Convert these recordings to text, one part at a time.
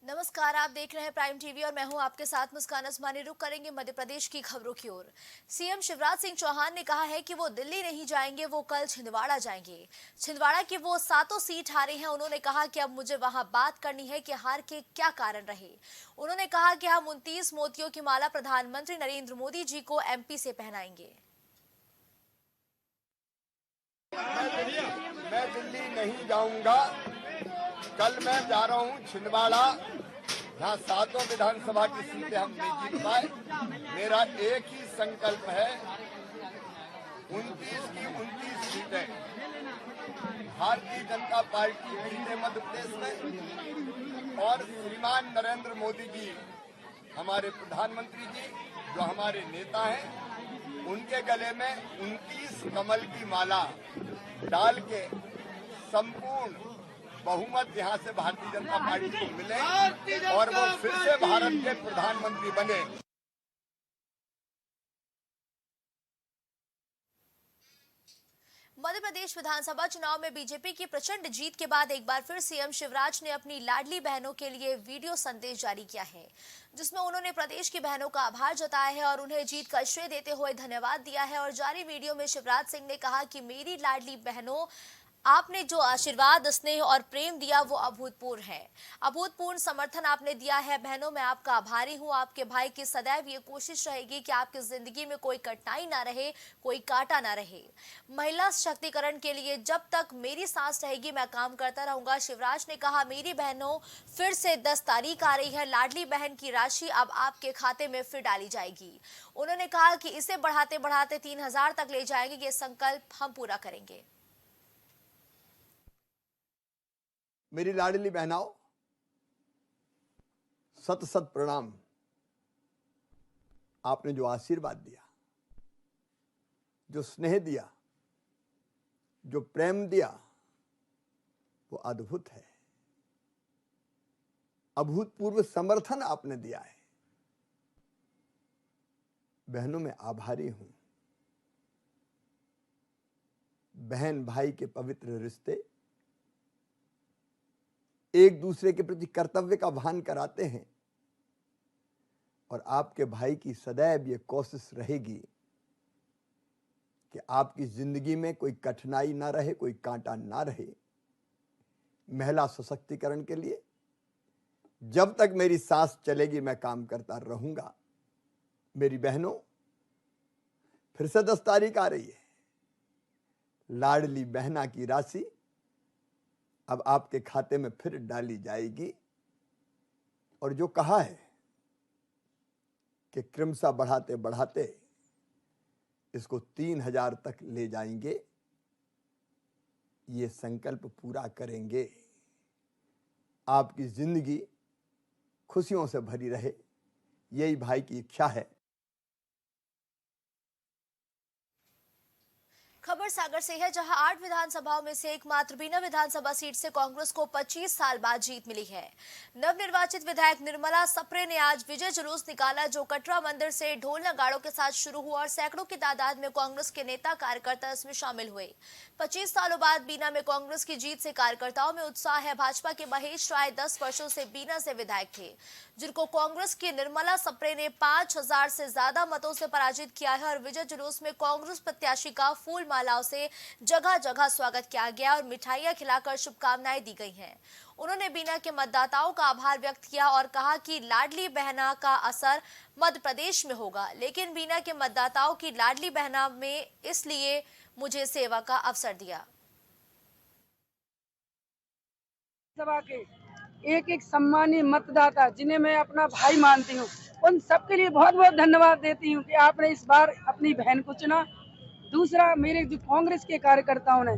नमस्कार, आप देख रहे हैं प्राइम टीवी और मैं हूं आपके साथ मुस्कान असमानी। रुक करेंगे मध्य प्रदेश की खबरों की ओर। सीएम शिवराज सिंह चौहान ने कहा है कि वो दिल्ली नहीं जाएंगे, वो कल छिंदवाड़ा जाएंगे। छिंदवाड़ा की वो 7 सीट हारे हैं। उन्होंने कहा कि अब मुझे वहां बात करनी है कि हार के क्या कारण रहे। उन्होंने कहा कि हम 29 मोतियों की माला प्रधानमंत्री नरेंद्र मोदी जी को एमपी से पहनाएंगे। मैं दिल्ली नहीं जाऊंगा। कल मैं जा रहा हूं छिंदवाड़ा। यहाँ 7 विधानसभा की सीटें हम नहीं जीत पाए। मेरा एक ही संकल्प है, 29 की 29 सीटें भारतीय जनता पार्टी जीते मध्य प्रदेश में। और श्रीमान नरेंद्र मोदी जी, हमारे प्रधानमंत्री जी, जो हमारे नेता हैं, उनके गले में 29 कमल की माला डाल के संपूर्ण बहुमत यहाँ से भारतीय जनता पार्टी को मिले और वो फिर से भारत के प्रधानमंत्री बने। मध्य प्रदेश विधानसभा चुनाव में बीजेपी की प्रचंड जीत के बाद एक बार फिर सीएम शिवराज ने अपनी लाडली बहनों के लिए वीडियो संदेश जारी किया है, जिसमें उन्होंने प्रदेश की बहनों का आभार जताया है और उन्हें जीत का श्रेय देते हुए धन्यवाद दिया है। और जारी वीडियो में शिवराज सिंह ने कहा कि मेरी लाडली बहनों, आपने जो आशीर्वाद, स्नेह और प्रेम दिया वो अभूतपूर्व है। अभूतपूर्व समर्थन आपने दिया है। बहनों, मैं आपका आभारी हूँ। आपके भाई की सदैव ये कोशिश रहेगी कि आपकी जिंदगी में कोई कठिनाई ना रहे, कोई कांटा ना रहे। महिला सशक्तिकरण के लिए जब तक मेरी सांस रहेगी मैं काम करता रहूंगा। शिवराज ने कहा, मेरी बहनों, फिर से 10 तारीख आ रही है। लाडली बहन की राशि अब आपके खाते में फिर डाली जाएगी। उन्होंने कहा कि इसे बढ़ाते बढ़ाते 3000 तक ले जाएंगे। ये संकल्प हम पूरा करेंगे। मेरी लाडली बहनाओं, सत सत प्रणाम। आपने जो आशीर्वाद दिया, जो स्नेह दिया, जो प्रेम दिया, वो अद्भुत है। अभूतपूर्व समर्थन आपने दिया है। बहनों, मैं आभारी हूं। बहन भाई के पवित्र रिश्ते एक दूसरे के प्रति कर्तव्य का भान कराते हैं और आपके भाई की सदैव ये कोशिश रहेगी कि आपकी जिंदगी में कोई कठिनाई ना रहे, कोई कांटा ना रहे। महिला सशक्तिकरण के लिए जब तक मेरी सांस चलेगी मैं काम करता रहूंगा। मेरी बहनों, फिर से 10 तारीख आ रही है। लाडली बहना की राशि अब आपके खाते में फिर डाली जाएगी। और जो कहा है कि क्रमशः बढ़ाते बढ़ाते इसको 3000 तक ले जाएंगे, ये संकल्प पूरा करेंगे। आपकी जिंदगी खुशियों से भरी रहे, यही भाई की इच्छा है। खबर सागर से है, जहां 8 विधानसभाओं में से एकमात्र बीना विधानसभा सीट से कांग्रेस को 25 साल बाद जीत मिली है। नवनिर्वाचित विधायक निर्मला सप्रे ने आज विजय जुलूस निकाला, जो कटरा मंदिर से ढोल नगाड़ों के साथ शुरू हुआ और सैकड़ों की तादाद में कांग्रेस के नेता कार्यकर्ता इसमें शामिल हुए। 25 सालों बाद बीना में कांग्रेस की जीत से कार्यकर्ताओं में उत्साह है। भाजपा के महेश राय 10 वर्षों से बीना से विधायक थे, जिनको कांग्रेस की निर्मला सप्रे ने 5000 से ज्यादा मतों से पराजित किया है। और विजय जुलूस में कांग्रेस प्रत्याशी का फूल मालाओं से जगह जगह स्वागत किया गया और मिठाइयां खिलाकर शुभकामनाएं दी गई हैं। उन्होंने बीना के मतदाताओं का आभार व्यक्त किया और कहा कि लाडली बहना का असर मध्य प्रदेश में होगा, लेकिन बीना के मतदाताओं की लाडली बहना में इसलिए मुझे सेवा का अवसर दिया। सभा के एक एक सम्मानीय मतदाता, जिन्हें मैं अपना भाई मानती हूँ, उन सबके लिए बहुत बहुत धन्यवाद देती हूँ कि आपने इस बार अपनी बहन को चुना। दूसरा, मेरे जो कांग्रेस के कार्यकर्ताओं ने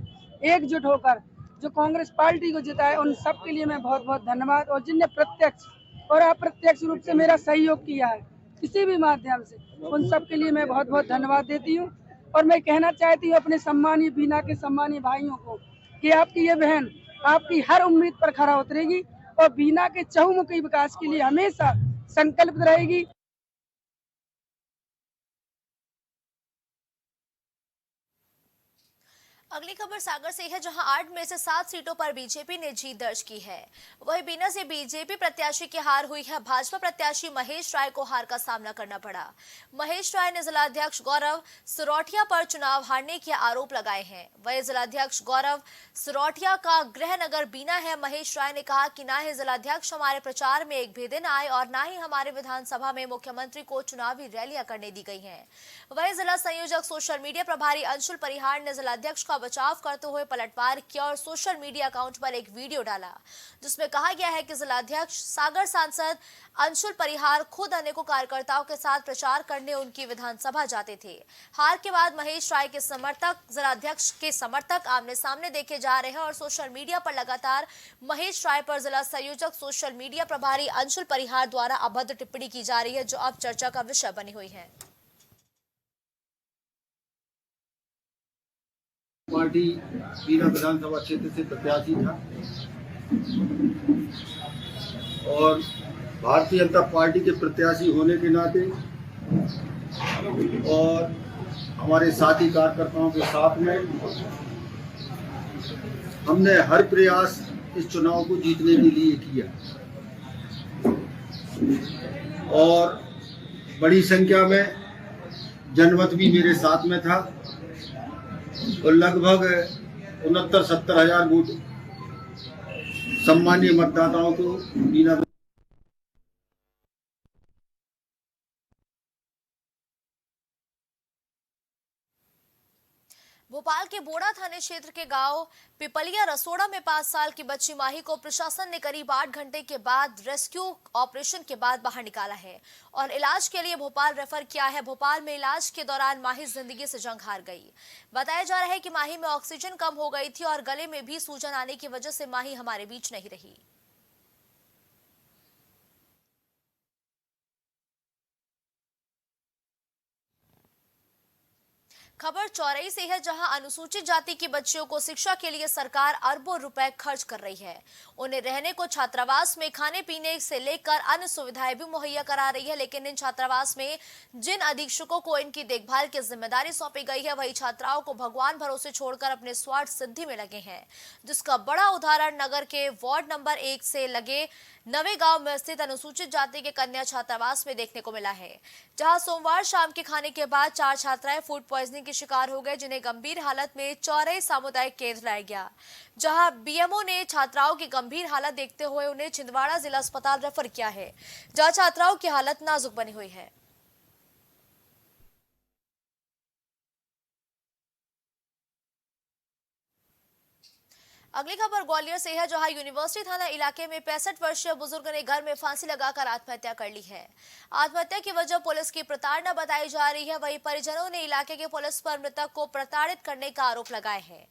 एकजुट होकर जो कांग्रेस पार्टी को जिताया, उन सब के लिए मैं बहुत बहुत धन्यवाद। और जिनने प्रत्यक्ष और अप्रत्यक्ष रूप से मेरा सहयोग किया है किसी भी माध्यम से, उन सब के लिए मैं बहुत बहुत धन्यवाद देती हूँ। और मैं कहना चाहती हूँ अपने सम्मानीय बीना के सम्मानीय भाइयों को कि आपकी ये बहन आपकी हर उम्मीद पर खरा उतरेगी और बीना के चहुमुखी विकास के लिए हमेशा संकल्पित रहेगी। अगली खबर सागर से है, जहां 8 में से 7 सीटों पर बीजेपी ने जीत दर्ज की है। वहीं बीना से बीजेपी प्रत्याशी की हार हुई है। भाजपा प्रत्याशी महेश राय को हार का सामना करना पड़ा। महेश राय ने जिलाध्यक्ष गौरव सिरोठिया पर चुनाव हारने के आरोप लगाए हैं। वहीं जिलाध्यक्ष गौरव सिरोठिया का गृह नगर बीना है। महेश राय ने कहा कि ना ही जिलाध्यक्ष हमारे प्रचार में एक भी दिन आए और ना ही हमारे विधानसभा में मुख्यमंत्री को चुनावी रैलियां करने दी गई हैं। वहीं जिला संयोजक सोशल मीडिया प्रभारी अंशुल परिहार ने जिलाध्यक्ष का बचाव करते हुए पलटवार किया और सोशल मीडिया अकाउंट पर एक वीडियो डाला, जिसमें कहा गया है कि जिलाध्यक्ष सागर सांसद अंशुल परिहार खुद अनेकों कार्यकर्ताओं के साथ प्रचार करने उनकी विधानसभा जाते थे। हार के बाद महेश राय के समर्थक जिलाध्यक्ष के समर्थक आमने सामने देखे जा रहे हैं और सोशल मीडिया पर लगातार महेश राय पर जिला संयोजक सोशल मीडिया प्रभारी अंशुल परिहार द्वारा अभद्र टिप्पणी की जा रही है, जो अब चर्चा का विषय बनी हुई है। पार्टी बीना विधानसभा क्षेत्र से प्रत्याशी था और भारतीय जनता पार्टी के प्रत्याशी होने के नाते और हमारे साथी कार्यकर्ताओं के साथ में हमने हर प्रयास इस चुनाव को जीतने के लिए किया और बड़ी संख्या में जनमत भी मेरे साथ में था और लगभग 69-70 हजार वोट सम्मानीय मतदाताओं को बीना भोपाल के बोड़ा थाने क्षेत्र के गांव पिपलिया रसोड़ा में 5 साल की बच्ची माही को प्रशासन ने करीब 8 घंटे के बाद रेस्क्यू ऑपरेशन के बाद बाहर निकाला है और इलाज के लिए भोपाल रेफर किया है। भोपाल में इलाज के दौरान माही जिंदगी से जंग हार गई। बताया जा रहा है कि माही में ऑक्सीजन कम हो गई थी और गले में भी सूजन आने की वजह से माही हमारे बीच नहीं रही। खबर चौरई से है, जहां अनुसूचित जाति की बच्चियों को शिक्षा के लिए सरकार अरबों रुपए खर्च कर रही है। उन्हें रहने को छात्रावास में खाने पीने से लेकर अन्य सुविधाएं भी मुहैया करा रही है, लेकिन इन छात्रावास में जिन अधीक्षकों को इनकी देखभाल की जिम्मेदारी सौंपी गई है, वही छात्राओं को भगवान भरोसे छोड़कर अपने स्वार्थ सिद्धि में लगे हैं, जिसका बड़ा उदाहरण नगर के वार्ड नंबर 1 से लगे नवे गांव में स्थित अनुसूचित जाति के कन्या छात्रावास में देखने को मिला है, जहां सोमवार शाम के खाने के बाद 4 छात्राएं फूड पॉइजनिंग के शिकार हो गए, जिन्हें गंभीर हालत में चौरई सामुदायिक केंद्र लाया गया, जहां बीएमओ ने छात्राओं की गंभीर हालत देखते हुए उन्हें छिंदवाड़ा जिला अस्पताल रेफर किया है, जहां छात्राओं की हालत नाजुक बनी हुई है। अगली खबर ग्वालियर से है, जहां यूनिवर्सिटी थाना इलाके में 65 वर्षीय बुजुर्ग ने घर में फांसी लगाकर आत्महत्या कर ली है। आत्महत्या की वजह पुलिस की प्रताड़ना बताई जा रही है। वहीं परिजनों ने इलाके के पुलिस पर मृतक को प्रताड़ित करने का आरोप लगाए हैं।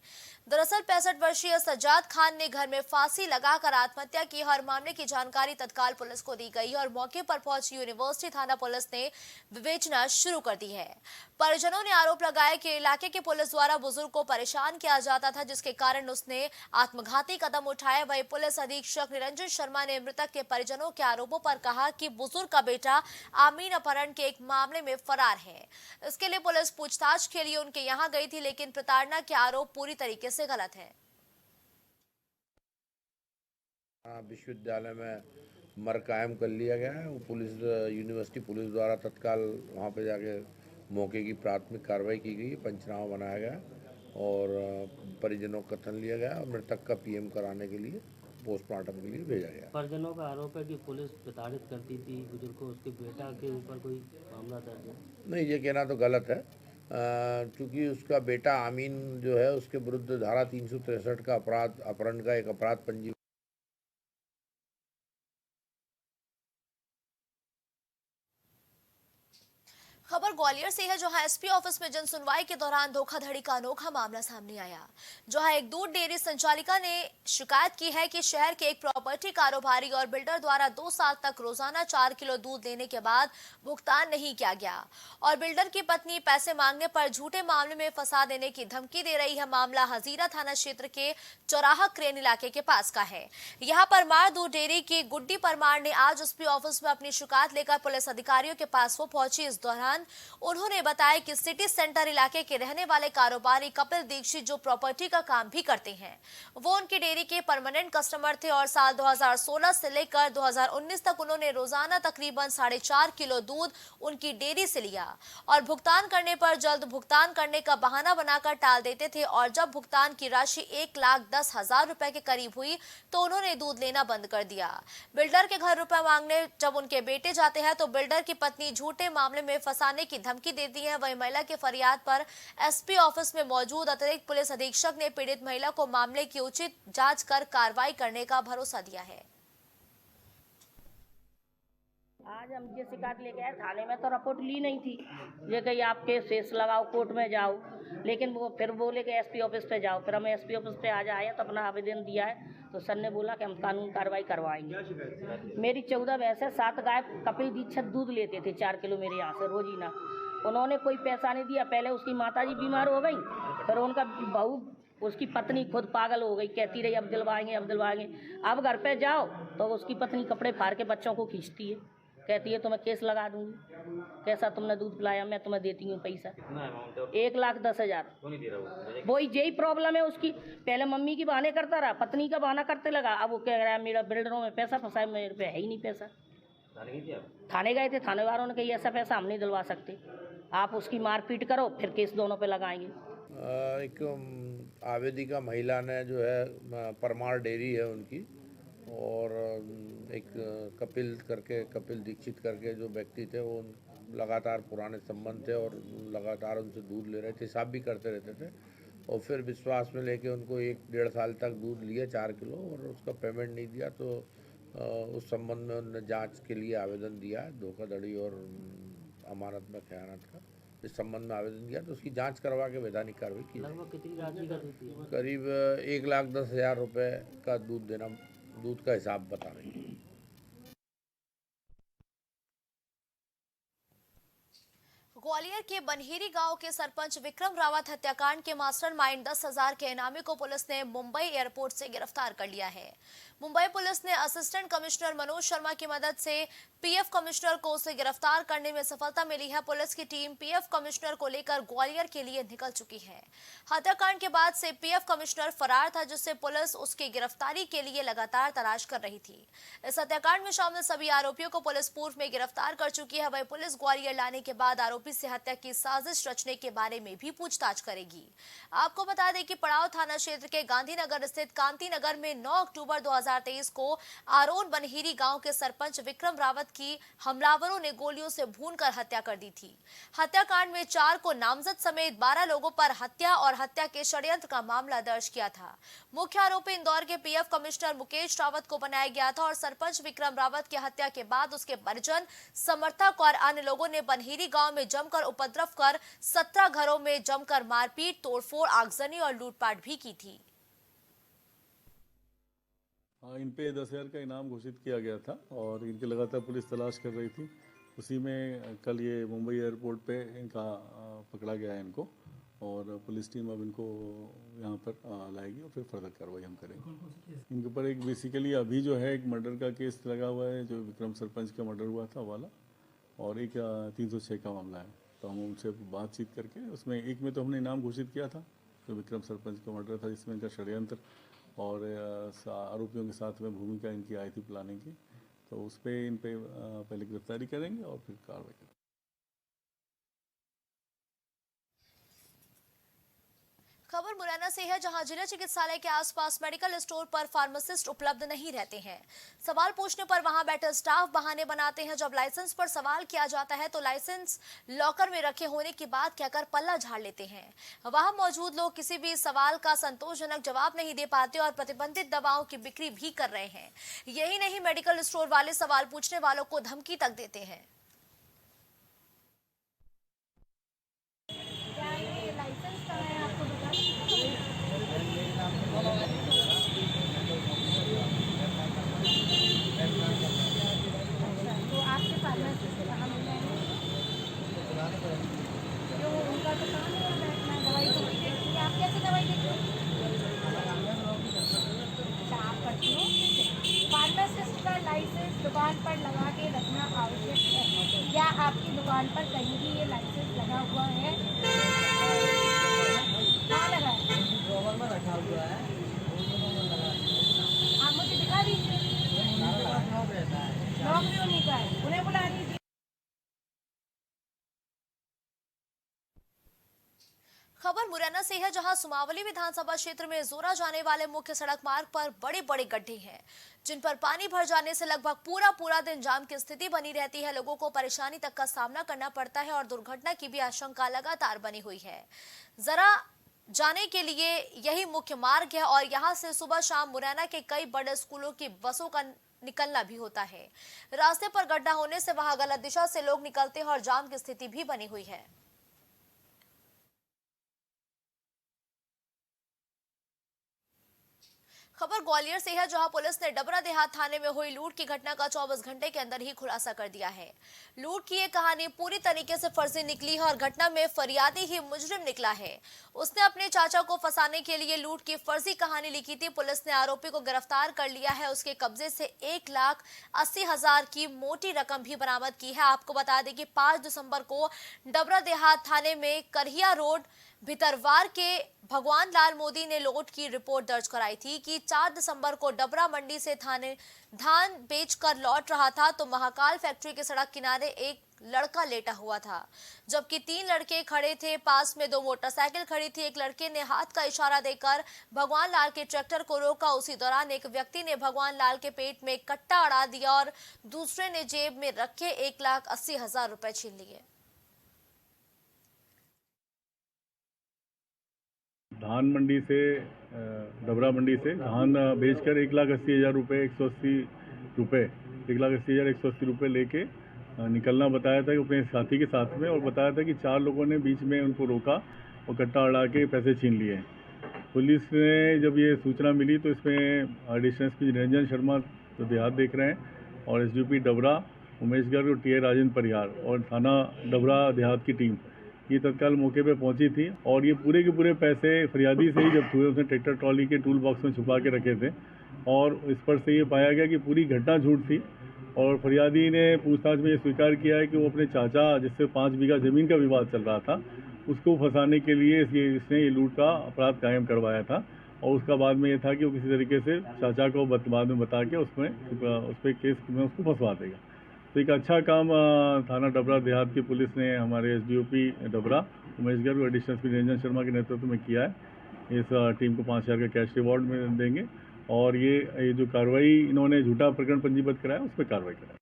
दरअसल 65 वर्षीय सज्जाद खान ने घर में फांसी लगाकर आत्महत्या की और मामले की जानकारी तत्काल पुलिस को दी गई और मौके पर पहुंची यूनिवर्सिटी थाना पुलिस ने विवेचना शुरू कर दी है। परिजनों ने आरोप लगाया कि इलाके के पुलिस द्वारा बुजुर्ग को परेशान किया जाता था, जिसके कारण उसने आत्मघाती कदम उठाए। वही पुलिस अधीक्षक निरंजन शर्मा ने मृतक के परिजनों के आरोपों पर कहा कि बुजुर्ग का बेटा आमीन अपहरण के एक मामले में फरार है। इसके लिए पुलिस पूछताछ के लिए उनके यहां गई थी, लेकिन प्रताड़ना के आरोप पूरी तरीके से गलत है। विश्वविद्यालय में मर कायम कर लिया गया है। वो पुलिस यूनिवर्सिटी पुलिस द्वारा तत्काल वहाँ पे जाके मौके की प्राथमिक कार्रवाई की गई, पंचनामा बनाया गया और परिजनों का कथन लिया गया और मृतक का पीएम कराने के लिए पोस्टमार्टम के लिए भेजा गया। परिजनों का आरोप है कि पुलिस प्रताड़ित करती थी बुजुर्ग को, उसके बेटा के ऊपर कोई मामला दर्ज है? नहीं, ये कहना तो गलत है, क्योंकि उसका बेटा आमीन जो है उसके विरुद्ध धारा 363 का अपहरण का एक अपराध पंजीबद्ध। खबर ग्वालियर से है, जहां एसपी ऑफिस में जनसुनवाई के दौरान धोखाधड़ी का अनोखा मामला सामने आया, जहां एक दूध डेयरी संचालिका ने शिकायत की है कि शहर के एक प्रॉपर्टी कारोबारी और बिल्डर द्वारा 2 साल तक रोजाना 4 किलो दूध लेने के बाद भुगतान नहीं किया गया और बिल्डर की पत्नी पैसे मांगने पर झूठे मामले में फंसा देने की धमकी दे रही है। मामला हजीरा थाना क्षेत्र के चौराहा क्रेन इलाके के पास का है। यहाँ परमार दूध डेयरी की गुड्डी परमार ने आज एसपी ऑफिस में अपनी शिकायत लेकर पुलिस अधिकारियों के पास वो पहुंची। इस दौरान दौरान उन्होंने बताया कि सिटी सेंटर इलाके के रहने वाले कारोबारी कपिल दीक्षित जो प्रॉपर्टी का काम भी करते हैं, वो उनकी डेयरी के परमानेंट कस्टमर थे और साल 2016 से लेकर 2019 तक उन्होंने रोजाना तकरीबन 4.5 किलो दूध उनकी डेयरी से लिया और भुगतान करने पर जल्द भुगतान करने का बहाना बनाकर टाल देते थे और जब भुगतान की राशि 1,10,000 रुपए के करीब हुई तो उन्होंने दूध लेना बंद कर दिया। बिल्डर के घर रुपए मांगने जब उनके बेटे जाते हैं तो बिल्डर की पत्नी झूठे मामले में फंसाने की धमकी देती है। वहीं महिला की फरियाद पर एसपी ऑफिस में मौजूद अतिरिक्त पुलिस अधीक्षक ने पीड़ित महिला को मामले की उचित जांच कर कार्रवाई करने का भरोसा दिया है। आज हम ये शिकायत लेके आए थाने में, तो रिपोर्ट ली नहीं थी। ये कही आप केस शेष लगाओ, कोर्ट में जाओ, लेकिन वो फिर बोले कि एसपी ऑफिस पे जाओ। फिर हमें एसपी ऑफिस पे आज आया तो अपना आवेदन दिया है, तो सर ने बोला कि हम कानून कार्रवाई करवाएंगे। मेरी 14 भैंस है, 7 गाय कपिल दीक्षित दूध लेते थे 4 किलो मेरे यहाँ से रोजीना। उन्होंने कोई पैसा नहीं दिया। पहले उसकी माताजी बीमार हो गई, फिर उनका बहू उसकी पत्नी खुद पागल हो गई, कहती रही अब दिलवाएंगे अब दिलवाएंगे। अब घर पे जाओ तो उसकी पत्नी कपड़े फाड़ के बच्चों को खींचती है, कहती है तुम्हें केस लगा दूंगी, कैसा तुमने दूध पिलाया, मैं तुम्हें देती हूँ पैसा 1,10,000। वही यही प्रॉब्लम है उसकी। पहले मम्मी की बहाने करता रहा, पत्नी का बहाना करते लगा। अब वो कह रहा है मेरा बिल्डरों में पैसा फंसा है, मेरे पे है ही नहीं पैसा। थाने गए थे, थाने वालों ने कहा ऐसा पैसा हम नहीं दिलवा सकते, आप उसकी मारपीट करो फिर केस दोनों पे लगाएंगे। एक आवेदिका महिला ने जो है परमार डेयरी है उनकी, और एक कपिल दीक्षित करके जो व्यक्ति थे वो लगातार पुराने संबंध थे और लगातार उनसे दूध ले रहे थे, हिसाब भी करते रहते थे। और फिर विश्वास में लेके उनको 1-1.5 साल तक दूध लिए 4 किलो, और उसका पेमेंट नहीं दिया तो उस संबंध में उन्होंने जांच के लिए आवेदन दिया है, धोखाधड़ी और अमानत में खयानत का इस संबंध में आवेदन दिया, तो उसकी जांच करवा के वैधानिक कार्रवाई की। लगभग कितनी राशि का दूध दिया? करीब 1,10,000 रुपये का दूध का हिसाब बता रही है। ग्वालियर के बनहेरी गांव के सरपंच विक्रम रावत हत्याकांड के मास्टरमाइंड 10,000 के इनामी को पुलिस ने मुंबई एयरपोर्ट से गिरफ्तार कर लिया है। मुंबई पुलिस ने असिस्टेंट कमिश्नर मनोज शर्मा की मदद से पीएफ कमिश्नर को उसे गिरफ्तार करने में सफलता मिली है। पुलिस की टीम पीएफ कमिश्नर को लेकर ग्वालियर के लिए निकल चुकी है। हत्याकांड के बाद से पीएफ कमिश्नर फरार था, जिससे पुलिस उसकी गिरफ्तारी के लिए लगातार तलाश कर रही थी। इस हत्याकांड में शामिल सभी आरोपियों को पुलिस पूर्व में गिरफ्तार कर चुकी है। वही पुलिस ग्वालियर लाने के बाद आरोपी से हत्या की साजिश रचने के बारे में भी पूछताछ करेगी। आपको बता दें कि पड़ाव थाना क्षेत्र के गांधीनगर स्थित कांति नगर में 9 अक्टूबर 2023 को आरोन बनहेरी गांव के सरपंच विक्रम रावत की हमलावरों ने गोलियों से भूनकर हत्या कर दी थी। हत्याकांड में 4 को नामजद समेत 12 लोगों पर हत्या और हत्या के षड्यंत्र का मामला दर्ज किया था। मुख्य आरोपी इंदौर के पीएफ कमिश्नर मुकेश रावत को बनाया गया था और सरपंच विक्रम रावत की हत्या के बाद उसके परिजन, समर्थक और अन्य लोगों ने बनहेरी गांव में जमकर उपद्रव कर 17 घरों में जमकर मारपीट, तोड़फोड़, आगजनी और लूटपाट भी की थी। इन पे 10,000 का इनाम घोषित किया गया था और इनकी लगातार पुलिस तलाश कर रही थी। उसी में कल ये मुंबई एयरपोर्ट पे इनका पकड़ा गया है इनको, और पुलिस टीम अब इनको यहाँ पर लाएगी और फिर फर्दर कार्रवाई हम करेंगे। इनके ऊपर एक बेसिकली अभी जो है एक मर्डर का केस लगा हुआ है, जो विक्रम सरपंच का मर्डर हुआ था वाला, और एक 306 का मामला है। तो हम उनसे बातचीत करके उसमें एक में तो हमने इनाम घोषित किया था जो विक्रम सरपंच का मर्डर था, जिसमें इनका षड्यंत्र और आरोपियों के साथ में भूमिका इनकी आई थी प्लानिंग की। तो उस पर इन पे पहले गिरफ्तारी करेंगे और फिर कार्रवाई करेंगे। खबर मुरैना से है, जहां जिला चिकित्सालय के आसपास मेडिकल स्टोर पर फार्मासिस्ट उपलब्ध नहीं रहते हैं। सवाल पूछने पर वहां बैठे स्टाफ बहाने बनाते हैं। जब लाइसेंस पर सवाल किया जाता है तो लाइसेंस लॉकर में रखे होने की बात कहकर पल्ला झाड़ लेते हैं। वहां मौजूद लोग किसी भी सवाल का संतोषजनक जवाब नहीं दे पाते और प्रतिबंधित दवाओं की बिक्री भी कर रहे हैं। यही नहीं, मेडिकल स्टोर वाले सवाल पूछने वालों को धमकी तक देते हैं। तो आपके फार्मासिस्ट कहाँ मिल जाएंगे? जो उनका तो काम है बैठना, दवाई तो वही देती है। आप कैसे दवाई देते हो? अच्छा, आप करती हो। फार्मासिस्ट का लाइसेंस दुकान पर लगा के रखना आवश्यक है। क्या आपकी दुकान पर कहीं भी ये लाइसेंस लगा हुआ है? कहाँ लगा है? ड्रॉवर में रखा हुआ है, आप मुझे दिखा दीजिए। रहता है। नौकरी उन्हीं का है, उन्हें बुला लीजिए। खबर मुरैना से है, जहां सुमावली विधानसभा क्षेत्र में जोरा जाने वाले मुख्य सड़क मार्ग पर बड़े बड़े गड्ढे हैं, जिन पर पानी भर जाने से लगभग पूरा दिन जाम की स्थिति बनी रहती है। लोगों को परेशानी तक का सामना करना पड़ता है और दुर्घटना की भी आशंका लगातार बनी हुई है। जरा जाने के लिए यही मुख्य मार्ग है और यहां से सुबह शाम मुरैना के कई बड़े स्कूलों की बसों का निकलना भी होता है। रास्ते पर गड्ढा होने से वहां गलत दिशा से लोग निकलते हैं और जाम की स्थिति भी बनी हुई है। खबर ग्वालियर से है, जहां पुलिस ने डबरा देहात थाने में हुई लूट की घटना का 24 घंटे के अंदर ही खुलासा कर दिया है। लूट की ये कहानी पूरी तरीके से फर्जी निकली है और घटना में फरियादी ही मुजरिम निकला है। उसने अपने चाचा को फंसाने के लिए लूट की फर्जी कहानी लिखी थी। पुलिस ने आरोपी को गिरफ्तार कर लिया है। उसके कब्जे से 1,80,000 की मोटी रकम भी बरामद की है। आपको बता दें कि 5 दिसंबर को डबरा देहात थाने में करहिया रोड भितरवार के भगवान लाल मोदी ने लूट की रिपोर्ट दर्ज कराई थी कि 4 दिसंबर को डबरा मंडी से थाने धान बेचकर लौट रहा था तो महाकाल फैक्ट्री के सड़क किनारे एक लड़का लेटा हुआ था, जबकि 3 लड़के खड़े थे। पास में 2 मोटरसाइकिल खड़ी थी। एक लड़के ने हाथ का इशारा देकर भगवान लाल के ट्रैक्टर को रोका। उसी दौरान एक व्यक्ति ने भगवान लाल के पेट में कट्टा अड़ा दिया और दूसरे ने जेब में रखे 1,80,000 रुपए छीन लिए। धान मंडी से डबरा मंडी से धान बेचकर 1,80,000 रुपये 1,80,180 रुपये लेके निकलना बताया था कि अपने साथी के साथ में, और बताया था कि 4 लोगों ने बीच में उनको रोका और कट्टा अड़ा के पैसे छीन लिए। पुलिस ने जब ये सूचना मिली तो इसमें एडिशनल एसपी निरंजन शर्मा तो देहात देख रहे हैं और एसडीओपी डबरा उमेश गर्ग और टीए राजेंद्र परिहार और थाना डबरा देहात की टीम ये तत्काल मौके पे पहुंची थी और ये पूरे के पूरे पैसे फरियादी से ही जब्त हुए। उसने ट्रैक्टर ट्रॉली के टूल बॉक्स में छुपा के रखे थे और इस पर से ये पाया गया कि पूरी घटना झूठ थी और फरियादी ने पूछताछ में ये स्वीकार किया है कि वो अपने चाचा, जिससे 5 बीघा ज़मीन का विवाद चल रहा था, उसको फंसाने के लिए इसने ये लूट का अपराध कायम करवाया था और उसका बाद में ये था कि वो किसी तरीके से चाचा को बाद में बता के उस पर केस में उसको फंसवा देगा। तो एक अच्छा काम थाना डबरा देहात की पुलिस ने हमारे एसडीओपी डबरा उमेश गर्ग और एडिशनल एसपी निरंजन शर्मा के नेतृत्व में किया है। इस टीम को 5,000 का कैश रिवॉर्ड में देंगे और ये जो कार्रवाई इन्होंने झूठा प्रकरण पंजीबद्ध कराया उस पर कार्रवाई कराई।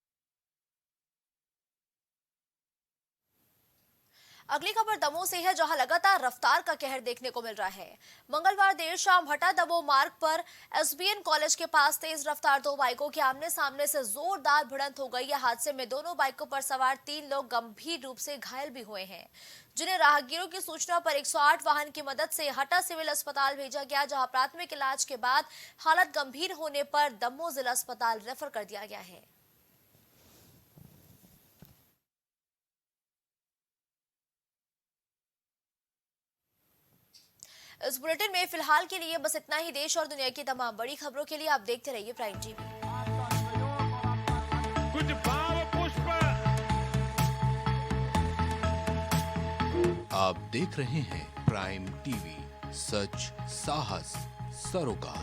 अगली खबर दमोह से है, जहां लगातार रफ्तार का कहर देखने को मिल रहा है। मंगलवार देर शाम हटा दमोह मार्ग पर एसबीएन कॉलेज के पास तेज रफ्तार 2 बाइकों के आमने सामने से जोरदार भिड़ंत हो गई है। हादसे में दोनों बाइकों पर सवार 3 लोग गंभीर रूप से घायल भी हुए हैं, जिन्हें राहगीरों की सूचना पर 108 वाहन की मदद से हटा सिविल अस्पताल भेजा गया, जहां प्राथमिक इलाज के बाद हालत गंभीर होने पर दमोह जिला अस्पताल रेफर कर दिया गया है। इस बुलेटिन में फिलहाल के लिए बस इतना ही। देश और दुनिया की तमाम बड़ी खबरों के लिए आप देखते रहिए प्राइम टीवी। कुछ भाव पुष्प आप देख रहे हैं प्राइम टीवी, सच साहस सरोकार।